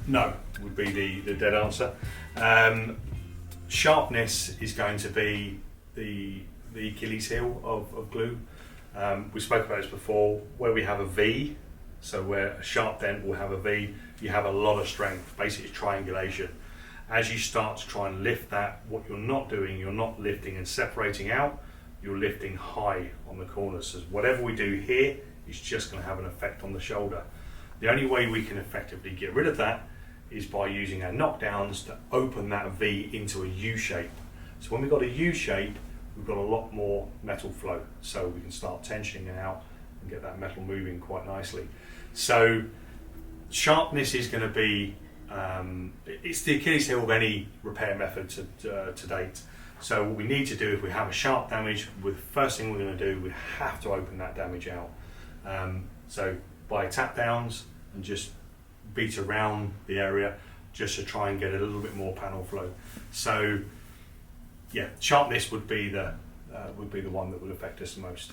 No, would be the dead answer. Sharpness is going to be the Achilles heel of glue. We spoke about this before, where we have a V, so where a sharp dent will have a V, you have a lot of strength, basically it's triangulation. As you start to try and lift that, what you're not doing, you're not lifting and separating out, you're lifting high on the corners. So whatever we do here is just going to have an effect on the shoulder. The only way we can effectively get rid of that is by using our knockdowns to open that V into a U shape. So when we've got a U shape, we've got a lot more metal flow, so we can start tensioning it out and get that metal moving quite nicely. So sharpness is going to be, it's the Achilles heel of any repair method to date. So what we need to do, if we have a sharp damage, the first thing we're going to do, we have to open that damage out. So by tap downs and just beat around the area just to try and get a little bit more panel flow. So yeah, sharpness would be the one that would affect us the most.